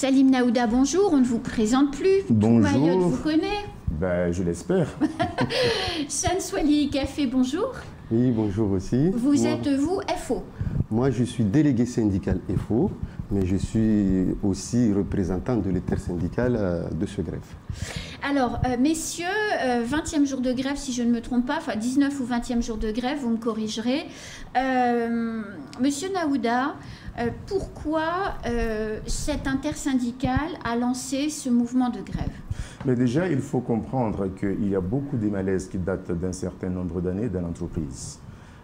Salim Naouda, bonjour, on ne vous présente plus. Bonjour. Mayotte vous connaît. Ben, je l'espère. Chan Swali Café, bonjour. Oui, bonjour aussi. Vous êtes, vous, FO? Moi, je suis délégué syndical FO, mais je suis aussi représentant de l'intersyndicale de ce greffe. Alors, messieurs, 20e jour de grève, si je ne me trompe pas, enfin 19 ou 20e jour de grève, vous me corrigerez. Monsieur Naouda, pourquoi cette intersyndicale a lancé ce mouvement de grève? Mais déjà, il faut comprendre qu'il y a beaucoup de malaises qui datent d'un certain nombre d'années dans l'entreprise.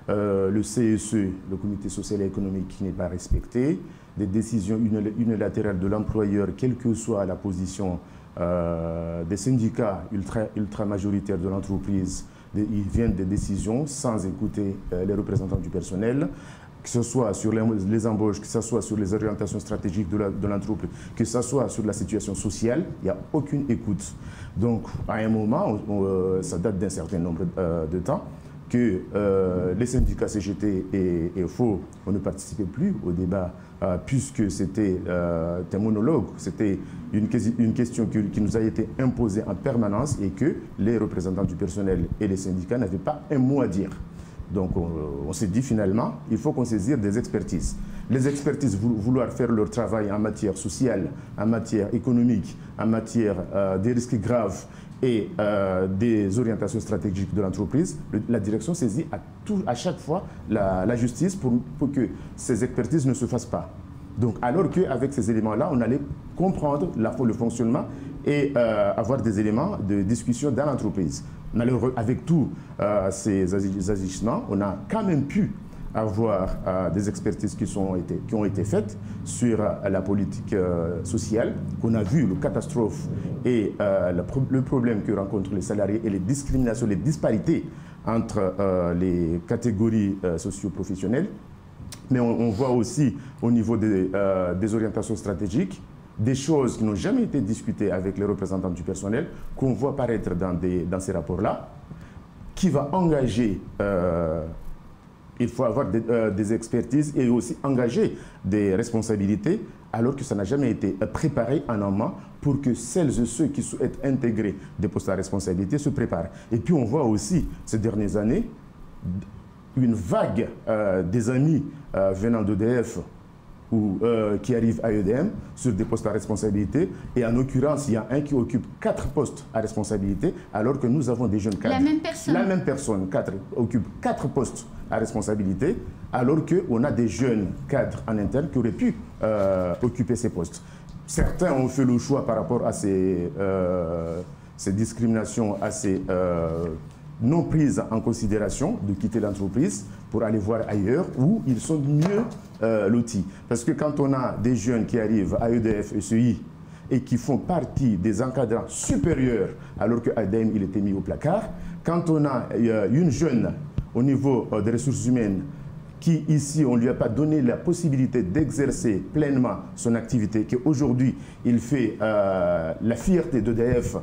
Le CSE, le comité social et économique, qui n'est pas respecté, des décisions unilatérales de l'employeur, quelle que soit la position des syndicats ultra majoritaires de l'entreprise, ils viennent des décisions sans écouter les représentants du personnel, que ce soit sur les embauches, que ce soit sur les orientations stratégiques de l'entreprise, que ce soit sur la situation sociale, il n'y a aucune écoute. Donc, à un moment, ça date d'un certain nombre de temps, que les syndicats CGT et FO ne participaient plus au débat, puisque c'était un monologue, c'était une question qui nous a été imposée en permanence et que les représentants du personnel et les syndicats n'avaient pas un mot à dire. Donc on s'est dit finalement, il faut qu'on saisisse des expertises. Les expertises vouloir faire leur travail en matière sociale, en matière économique, en matière des risques graves et des orientations stratégiques de l'entreprise, la direction saisit à chaque fois la justice pour que ces expertises ne se fassent pas. Donc alors qu'avec ces éléments-là, on allait comprendre le fonctionnement et avoir des éléments de discussion dans l'entreprise. Malheureusement, avec tous ces agissements, on a quand même pu avoir des expertises qui ont été faites sur la politique sociale, qu'on a vu, la catastrophe et le problème que rencontrent les salariés et les discriminations, les disparités entre les catégories socio-professionnelles. Mais on voit aussi au niveau des orientations stratégiques, des choses qui n'ont jamais été discutées avec les représentants du personnel, qu'on voit apparaître dans ces rapports-là, qui va engager, il faut avoir des expertises et aussi engager des responsabilités, alors que ça n'a jamais été préparé en amont pour que celles et ceux qui souhaitent intégrer des postes à responsabilité se préparent. Et puis on voit aussi, ces dernières années, une vague des amis venant d'EDF ou qui arrivent à EDM sur des postes à responsabilité. Et en l'occurrence, il y a un qui occupe 4 postes à responsabilité, alors que nous avons des jeunes cadres. La même personne? La même personne, occupe 4 postes à responsabilité, alors qu'on a des jeunes cadres en interne qui auraient pu occuper ces postes. Certains ont fait le choix par rapport à ces discriminations, à ces non prises en considération de quitter l'entreprise pour aller voir ailleurs où ils sont mieux lotis. Parce que quand on a des jeunes qui arrivent à EDF, ECI et qui font partie des encadrants supérieurs alors que ADM il était mis au placard, quand on a une jeune au niveau des ressources humaines qui ici on ne lui a pas donné la possibilité d'exercer pleinement son activité, qu'aujourd'hui il fait la fierté d'EDF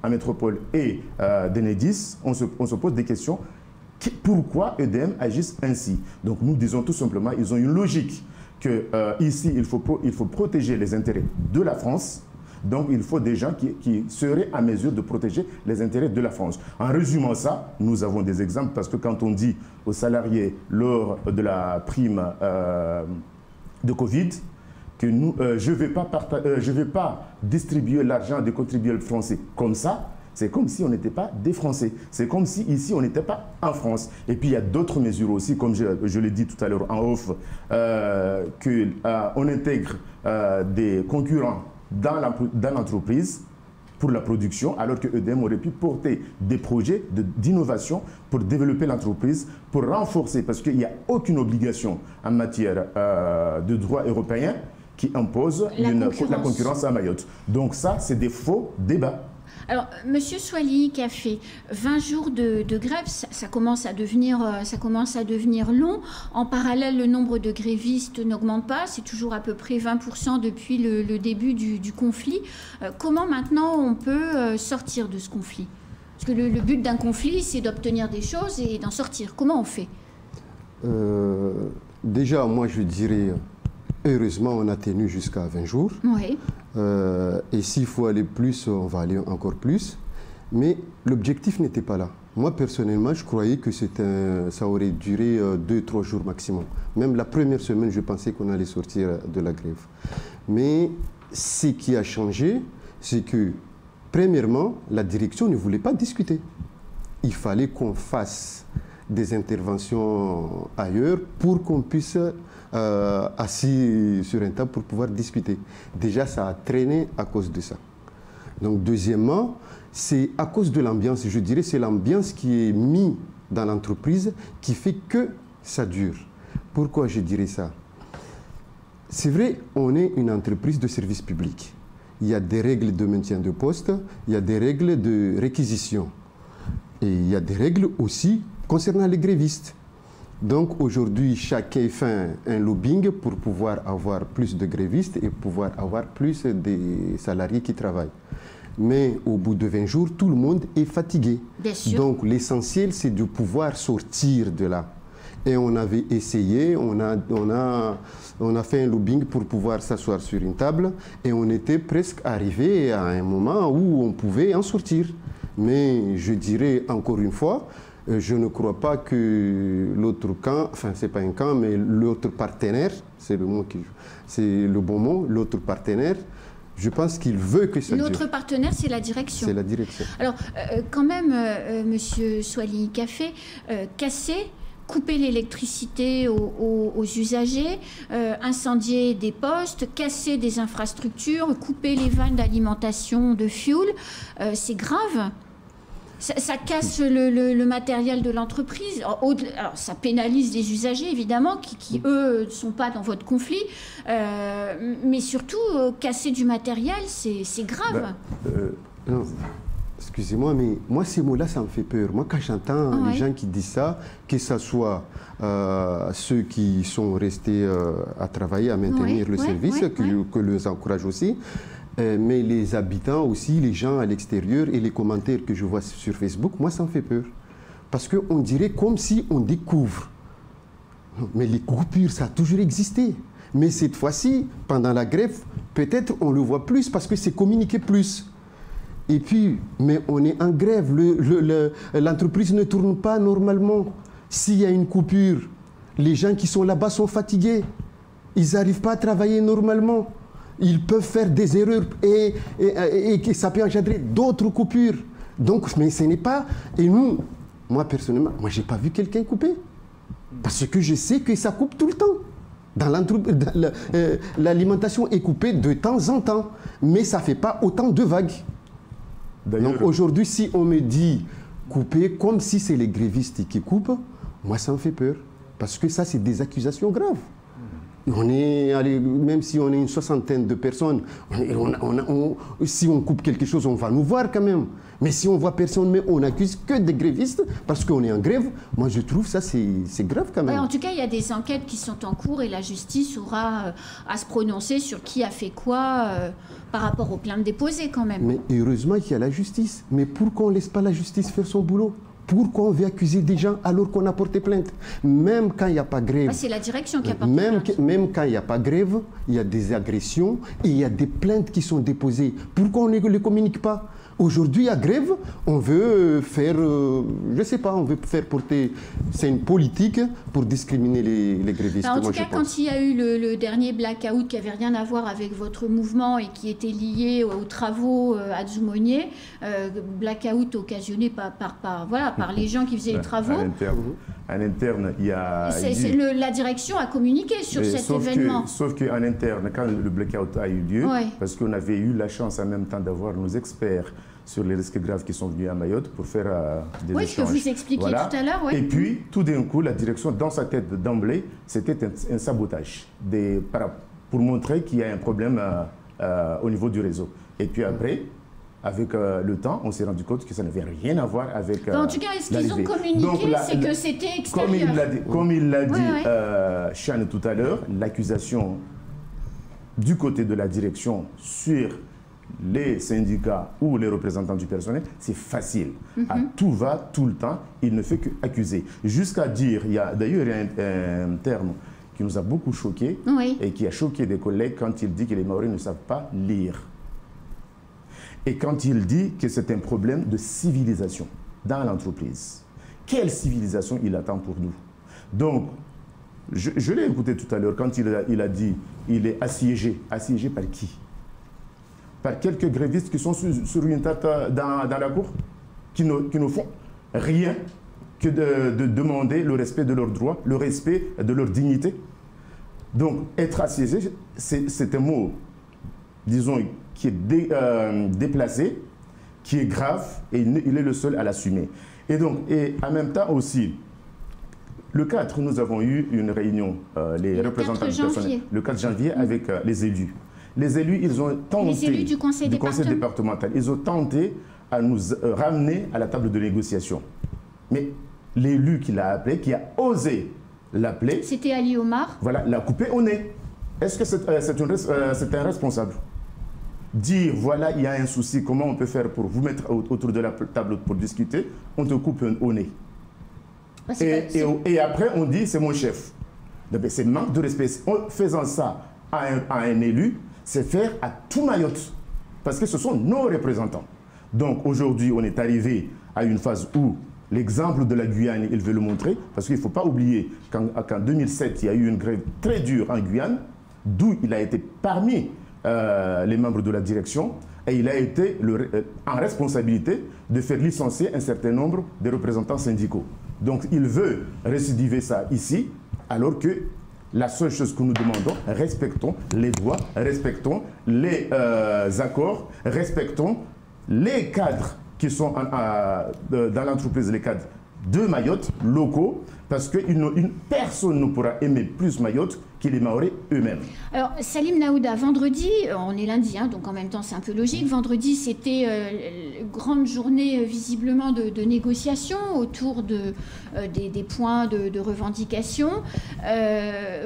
en métropole et d'Enedis, on se pose des questions. Pourquoi EDM agissent ainsi? Donc nous disons tout simplement, ils ont une logique que ici il faut protéger les intérêts de la France. Donc il faut des gens qui seraient à mesure de protéger les intérêts de la France. En résumant ça, nous avons des exemples parce que quand on dit aux salariés lors de la prime de Covid, que je ne vais pas distribuer l'argent des contribuables français comme ça, c'est comme si on n'était pas des Français. C'est comme si ici on n'était pas en France. Et puis il y a d'autres mesures aussi, comme je l'ai dit tout à l'heure en off, qu'on intègre des concurrents dans l'entreprise pour la production, alors que EDM aurait pu porter des projets d'innovation pour développer l'entreprise, pour renforcer, parce qu'il n'y a aucune obligation en matière de droit européen qui impose la concurrence à Mayotte. Donc ça, c'est des faux débats. Alors, Monsieur Swali Café, 20 jours de grève, ça commence à devenir long. En parallèle, le nombre de grévistes n'augmente pas. C'est toujours à peu près 20% depuis le début du conflit. Comment maintenant on peut sortir de ce conflit? Parce que le but d'un conflit, c'est d'obtenir des choses et d'en sortir. Comment on fait? Déjà, moi, je dirais Heureusement, on a tenu jusqu'à 20 jours. Oui. Et s'il faut aller plus, on va aller encore plus. Mais l'objectif n'était pas là. Moi, personnellement, je croyais que ça aurait duré 2-3 jours maximum. Même la première semaine, je pensais qu'on allait sortir de la grève. Mais ce qui a changé, c'est que, premièrement, la direction ne voulait pas discuter. Il fallait qu'on fasse des interventions ailleurs pour qu'on puisse assis sur un table pour pouvoir discuter. Déjà, ça a traîné à cause de ça. Donc, deuxièmement, c'est à cause de l'ambiance, je dirais, c'est l'ambiance qui est mise dans l'entreprise qui fait que ça dure. Pourquoi je dirais ça? C'est vrai, on est une entreprise de service public. Il y a des règles de maintien de poste, il y a des règles de réquisition. Et il y a des règles aussi concernant les grévistes. Donc aujourd'hui, chacun fait un lobbying pour pouvoir avoir plus de grévistes et pouvoir avoir plus de salariés qui travaillent. Mais au bout de 20 jours, tout le monde est fatigué. Bien sûr. Donc l'essentiel, c'est de pouvoir sortir de là. Et on avait essayé, on a fait un lobbying pour pouvoir s'asseoir sur une table et on était presque arrivé à un moment où on pouvait en sortir. Mais je dirais encore une fois, je ne crois pas que l'autre camp, enfin c'est pas un camp, mais l'autre partenaire, c'est le mot c'est le bon mot, l'autre partenaire, je pense qu'il veut que ça dure. L'autre partenaire, c'est la direction. C'est la direction. Alors, quand même, Monsieur Souali Kafé, casser, couper l'électricité aux usagers, incendier des postes, casser des infrastructures, couper les vannes d'alimentation de fuel, c'est grave. Ça casse le matériel de l'entreprise. Alors, ça pénalise les usagers, évidemment, qui eux, ne sont pas dans votre conflit. Mais surtout, casser du matériel, c'est grave. Non, excusez-moi, mais moi, ces mots-là, ça me fait peur. Moi, quand j'entends les gens qui disent ça, que ce soit ceux qui sont restés à travailler, à maintenir le service, que les encourage aussi, mais les habitants aussi, les gens à l'extérieur et les commentaires que je vois sur Facebook, moi, ça me fait peur. Parce qu'on dirait comme si on découvre. Mais les coupures, ça a toujours existé. Mais cette fois-ci, pendant la grève, peut-être on le voit plus parce que c'est communiqué plus. Et puis, mais on est en grève, l'entreprise ne tourne pas normalement. S'il y a une coupure, les gens qui sont là-bas sont fatigués. Ils n'arrivent pas à travailler normalement. Ils peuvent faire des erreurs et ça peut engendrer d'autres coupures. Donc, mais ce n'est pas... Et nous, moi personnellement, moi je n'ai pas vu quelqu'un couper. Parce que je sais que ça coupe tout le temps. L'alimentation est coupée de temps en temps, mais ça ne fait pas autant de vagues. Donc aujourd'hui, si on me dit couper comme si c'est les grévistes qui coupent, moi ça me fait peur. Parce que ça, c'est des accusations graves. Même si on est une soixantaine de personnes, si on coupe quelque chose, on va nous voir quand même. Mais si on voit personne, mais on n'accuse que des grévistes parce qu'on est en grève, moi je trouve ça c'est grave quand même. En tout cas, il y a des enquêtes qui sont en cours et la justice aura à se prononcer sur qui a fait quoi par rapport aux plaintes déposées quand même. Mais heureusement qu'il y a la justice. Mais pourquoi on ne laisse pas la justice faire son boulot ? Pourquoi on veut accuser des gens alors qu'on a porté plainte? Même quand il n'y a pas grève. C'est la direction qui a porté plainte. Même quand il n'y a pas grève, il y a des agressions et il y a des plaintes qui sont déposées. Pourquoi on ne les communique pas? Aujourd'hui, à grève, on veut faire, je ne sais pas, on veut faire porter, c'est une politique pour discriminer les grévistes. En tout cas, quand il y a eu le dernier blackout qui n'avait rien à voir avec votre mouvement et qui était lié aux travaux à Dzoumogné, blackout occasionné par les gens qui faisaient les travaux. À l'interne, il y a... La direction a communiqué sur cet événement. Sauf qu'en interne, quand le blackout a eu lieu, parce qu'on avait eu la chance en même temps d'avoir nos experts sur les risques graves qui sont venus à Mayotte pour faire des échanges. Oui, ce que vous expliquiez tout à l'heure. Et puis, tout d'un coup, la direction, dans sa tête d'emblée, c'était un sabotage pour montrer qu'il y a un problème au niveau du réseau. Et puis après, avec le temps, on s'est rendu compte que ça n'avait rien à voir avec en tout cas, ce qu'ils ont communiqué, c'est que c'était extérieur. Comme il l'a dit Chane tout à l'heure, l'accusation du côté de la direction sur les syndicats ou les représentants du personnel, c'est facile. À tout va, tout le temps, il ne fait qu'accuser. Jusqu'à dire, il y a d'ailleurs un terme qui nous a beaucoup choqués et qui a choqué des collègues quand il dit que les Maoris ne savent pas lire. Et quand il dit que c'est un problème de civilisation dans l'entreprise. Quelle civilisation il attend pour nous? Donc, je l'ai écouté tout à l'heure quand il a dit il est assiégé. Assiégé par qui? Par quelques grévistes qui sont sur une tête dans la cour, qui ne font rien que de demander le respect de leurs droits, le respect de leur dignité. Donc, être assiégé, c'est un mot, disons, qui est déplacé, qui est grave, et il est le seul à l'assumer. Et donc, et en même temps aussi, le 4, nous avons eu une réunion, les représentants du personnel, le 4 janvier, avec les élus. Les élus, ils ont tenté, les élus du conseil départemental, ils ont tenté à nous ramener à la table de négociation. Mais l'élu qui l'a appelé, qui a osé l'appeler, c'était Ali Omar. Voilà, l'a coupé au nez. Est-ce que c'est un responsable? Dire, voilà, il y a un souci, comment on peut faire pour vous mettre autour de la table pour discuter, on te coupe au nez. Et après, on dit, c'est mon chef. C'est manque de respect. En faisant ça à un élu, c'est faire à tout Mayotte. Parce que ce sont nos représentants. Donc aujourd'hui, on est arrivé à une phase où l'exemple de la Guyane, il veut le montrer, parce qu'il ne faut pas oublier qu'en 2007, il y a eu une grève très dure en Guyane, d'où il a été parmi les membres de la direction, et il a été en responsabilité de faire licencier un certain nombre de représentants syndicaux. Donc il veut récidiver ça ici, alors que la seule chose que nous demandons, respectons les droits, respectons les accords, respectons les cadres qui sont dans l'entreprise, les cadres de Mayotte, locaux, parce que personne ne pourra aimer plus Mayotte que les Maoris eux-mêmes. Alors, Salim Naouda, vendredi, on est lundi, hein, donc en même temps c'est un peu logique, vendredi c'était grande journée visiblement de négociation autour des points de revendication.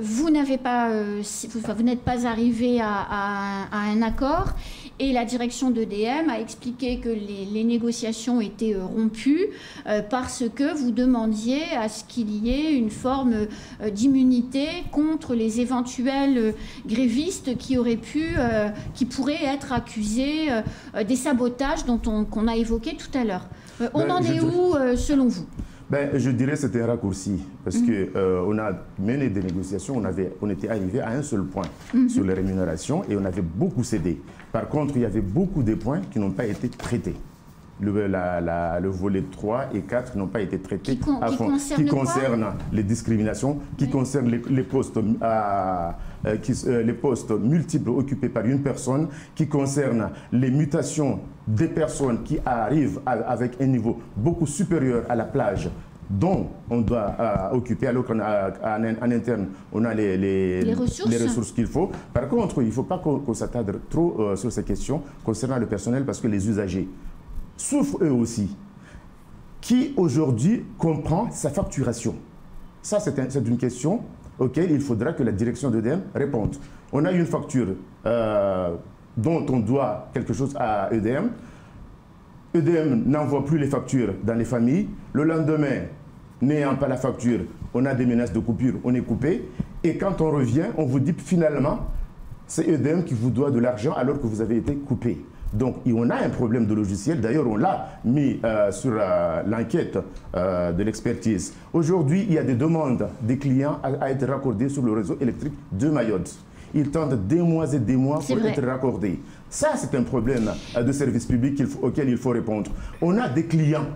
Vous n'êtes pas arrivé à un accord. Et la direction d'EDM a expliqué que les négociations étaient rompues parce que vous demandiez à ce qu'il y ait une forme d'immunité contre les éventuels grévistes qui pourraient être accusés des sabotages qu'on a évoqués tout à l'heure. On en est où selon vous? Je dirais que c'était un raccourci, parce qu'on a mené des négociations, on était arrivé à un seul point sur les rémunérations et on avait beaucoup cédé. Par contre, il y avait beaucoup de points qui n'ont pas été traités. Le volet 3 et 4 n'ont pas été traités à fond, qui concernent les discriminations, qui concernent les postes multiples occupés par une personne, qui concernent les mutations des personnes qui arrivent avec un niveau beaucoup supérieur à la plage dont on doit occuper, alors qu'en interne, on a les ressources qu'il faut. Par contre, il ne faut pas qu'on s'attarde trop sur ces questions concernant le personnel, parce que les usagers souffrent eux aussi. Qui aujourd'hui comprend sa facturation? Ça, c'est une question auquel il faudra que la direction d'EDM réponde. On a une facture dont on doit quelque chose à EDM. EDM n'envoie plus les factures dans les familles. Le lendemain, n'ayant pas la facture, on a des menaces de coupure, on est coupé. Et quand on revient, on vous dit finalement, c'est EDM qui vous doit de l'argent alors que vous avez été coupé. Donc, on a un problème de logiciel. D'ailleurs, on l'a mis sur l'enquête de l'expertise. Aujourd'hui, il y a des demandes des clients à être raccordés sur le réseau électrique de Mayotte. Ils tentent des mois et des mois pour être raccordés. Ça, c'est un problème de service public auquel il faut répondre. On a des clients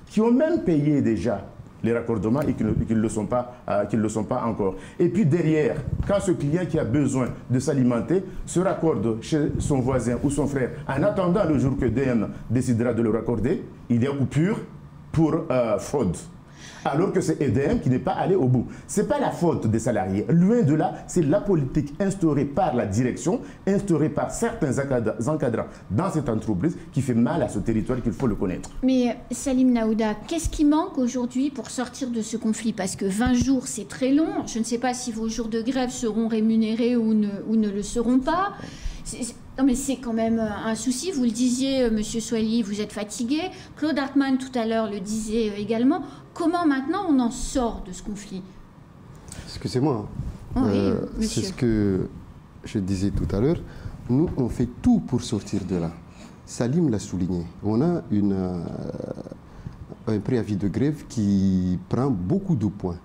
qui ont même payé déjà les raccordements et qui ne le sont pas encore. Et puis derrière, quand ce client qui a besoin de s'alimenter se raccorde chez son voisin ou son frère, en attendant le jour que DM décidera de le raccorder, il y a coupure pour fraude. Alors que c'est EDM qui n'est pas allé au bout. Ce n'est pas la faute des salariés. Loin de là, c'est la politique instaurée par la direction, instaurée par certains encadrants dans cette entreprise qui fait mal à ce territoire, qu'il faut le connaître. Mais Salim Naouda, qu'est-ce qui manque aujourd'hui pour sortir de ce conflit? Parce que 20 jours, c'est très long. Je ne sais pas si vos jours de grève seront rémunérés ou ne le seront pas. Non, mais c'est quand même un souci. Vous le disiez, Monsieur Souali, vous êtes fatigué. Claude Hartmann, tout à l'heure, le disait également. Comment maintenant on en sort de ce conflit? Excusez-moi. Oui, c'est ce que je disais tout à l'heure. Nous, on fait tout pour sortir de là. Salim l'a souligné. On a un préavis de grève qui prend beaucoup de points.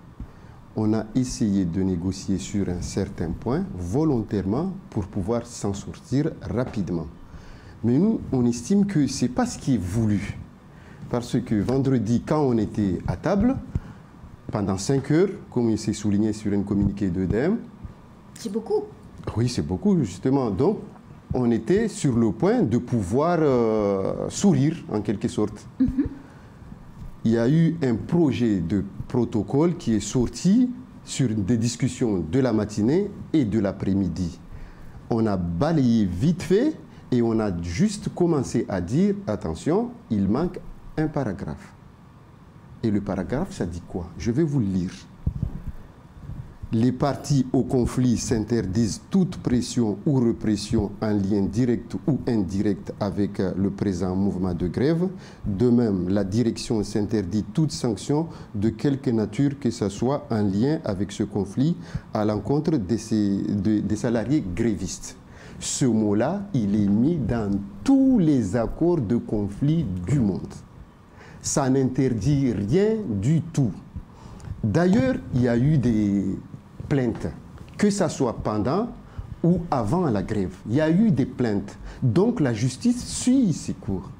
On a essayé de négocier sur un certain point volontairement pour pouvoir s'en sortir rapidement. Mais nous, on estime que ce n'est pas ce qui est voulu. Parce que vendredi, quand on était à table, pendant 5 heures, comme il s'est souligné sur un communiqué d'EDM... C'est beaucoup. Oui, c'est beaucoup, justement. Donc, on était sur le point de pouvoir sourire, en quelque sorte. Il y a eu un projet de protocole qui est sorti sur des discussions de la matinée et de l'après-midi. On a balayé vite fait et on a juste commencé à dire, attention, il manque un paragraphe. Et le paragraphe, ça dit quoi? Je vais vous le lire. Les parties au conflit s'interdisent toute pression ou répression en lien direct ou indirect avec le présent mouvement de grève. De même, la direction s'interdit toute sanction de quelque nature que ce soit en lien avec ce conflit à l'encontre des salariés grévistes. Ce mot-là, il est mis dans tous les accords de conflit du monde. Ça n'interdit rien du tout. D'ailleurs, il y a eu des plaintes, que ce soit pendant ou avant la grève. Il y a eu des plaintes. Donc la justice suit ses cours.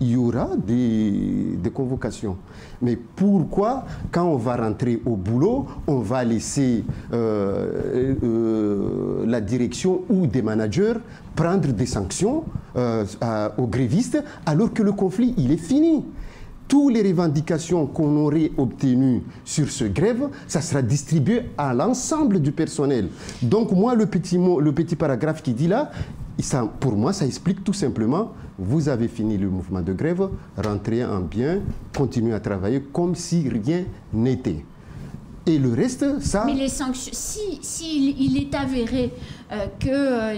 Il y aura des convocations. Mais pourquoi, quand on va rentrer au boulot, on va laisser la direction ou des managers prendre des sanctions aux grévistes alors que le conflit, il est fini? Toutes les revendications qu'on aurait obtenues sur ce grève, ça sera distribué à l'ensemble du personnel. Donc moi, le petit paragraphe qui dit là, ça, pour moi, ça explique tout simplement, vous avez fini le mouvement de grève, rentrez en bien, continuez à travailler comme si rien n'était. Et le reste, ça... Mais les sanctions, si il est avéré que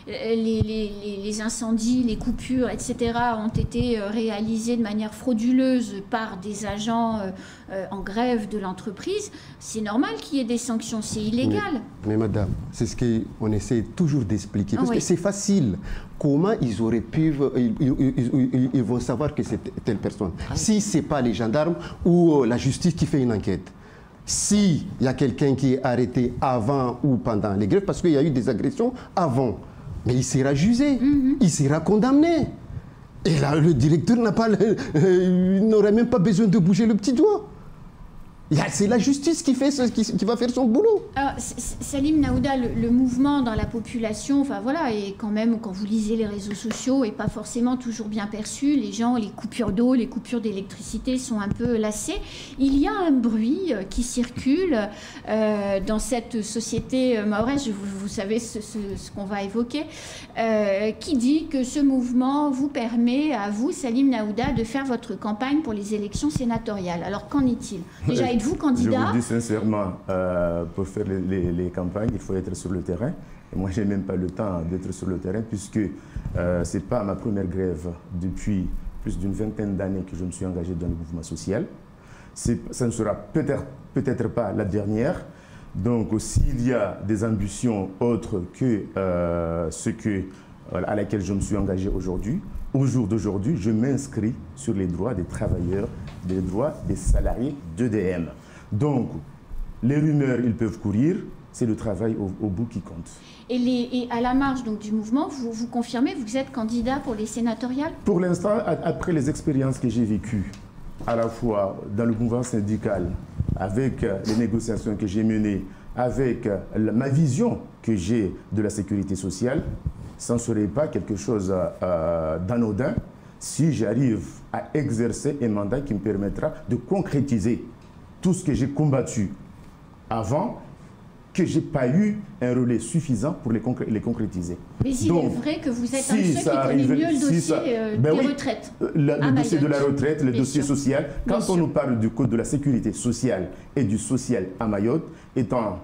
les incendies, les coupures, etc. ont été réalisés de manière frauduleuse par des agents en grève de l'entreprise, c'est normal qu'il y ait des sanctions, c'est illégal. Mais madame, c'est ce qu'on essaie toujours d'expliquer, parce que c'est facile. Comment ils auraient pu... Ils vont savoir que c'est telle personne. Si ce n'est pas les gendarmes ou la justice qui fait une enquête. S'il y a quelqu'un qui est arrêté avant ou pendant les grèves, parce qu'il y a eu des agressions avant, mais il sera jugé, il sera condamné. Et là, le directeur n'aurait même pas besoin de bouger le petit doigt. C'est la justice qui va faire son boulot. Alors, Salim Naouda, le mouvement dans la population, enfin voilà, et quand même, quand vous lisez les réseaux sociaux, n'est pas forcément toujours bien perçu. Les gens, les coupures d'eau, les coupures d'électricité sont un peu lassés. Il y a un bruit qui circule dans cette société mahoraise, vous savez ce qu'on va évoquer, qui dit que ce mouvement vous permet, à vous, Salim Naouda, de faire votre campagne pour les élections sénatoriales. Alors, qu'en est-il? Déjà, êtes-vous candidat? Je vous dis sincèrement, pour faire les campagnes, il faut être sur le terrain. Et moi, je n'ai même pas le temps d'être sur le terrain puisque ce n'est pas ma première grève depuis plus d'une vingtaine d'années que je me suis engagé dans le mouvement social. Ça ne sera peut-être pas la dernière. Donc, s'il y a des ambitions autres que à laquelle je me suis engagé aujourd'hui, au jour d'aujourd'hui, je m'inscris sur les droits des travailleurs, des droits des salariés d'EDM. Donc, les rumeurs, ils peuvent courir, c'est le travail au bout qui compte. Et à la marge donc, du mouvement, vous confirmez, vous êtes candidat pour les sénatoriales? Pour l'instant, après les expériences que j'ai vécues, à la fois dans le mouvement syndical, avec les négociations que j'ai menées, avec ma vision que j'ai de la sécurité sociale, ça ne serait pas quelque chose d'anodin si j'arrive à exercer un mandat qui me permettra de concrétiser tout ce que j'ai combattu avant, que je n'ai pas eu un relais suffisant pour les concrétiser. Mais il est vrai que vous êtes un de ceux qui connaît mieux le dossier des retraites. Le dossier de la retraite, le dossier social. Quand on nous parle du code de la sécurité sociale et du social à Mayotte, étant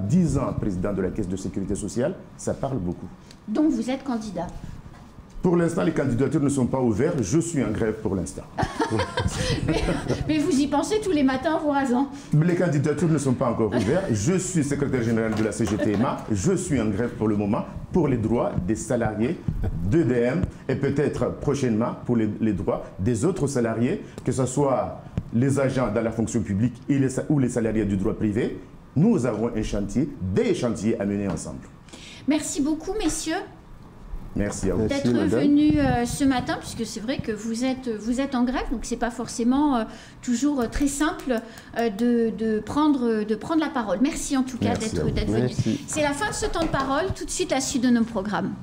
10 ans président de la Caisse de sécurité sociale, ça parle beaucoup. Donc vous êtes candidat? Pour l'instant, les candidatures ne sont pas ouvertes. Je suis en grève pour l'instant. mais vous y pensez tous les matins en vous rasant. Les candidatures ne sont pas encore ouvertes. Je suis secrétaire général de la CGTMA. Je suis en grève pour le moment pour les droits des salariés d'EDM et peut-être prochainement pour les droits des autres salariés, que ce soit les agents dans la fonction publique ou les salariés du droit privé. Nous avons un chantier, des chantiers à mener ensemble. Merci beaucoup, messieurs. Merci à vous. D'être venus ce matin, puisque c'est vrai que vous êtes en grève, donc ce n'est pas forcément toujours très simple de prendre la parole. Merci en tout cas d'être venus. C'est la fin de ce temps de parole. Tout de suite, la suite de nos programmes.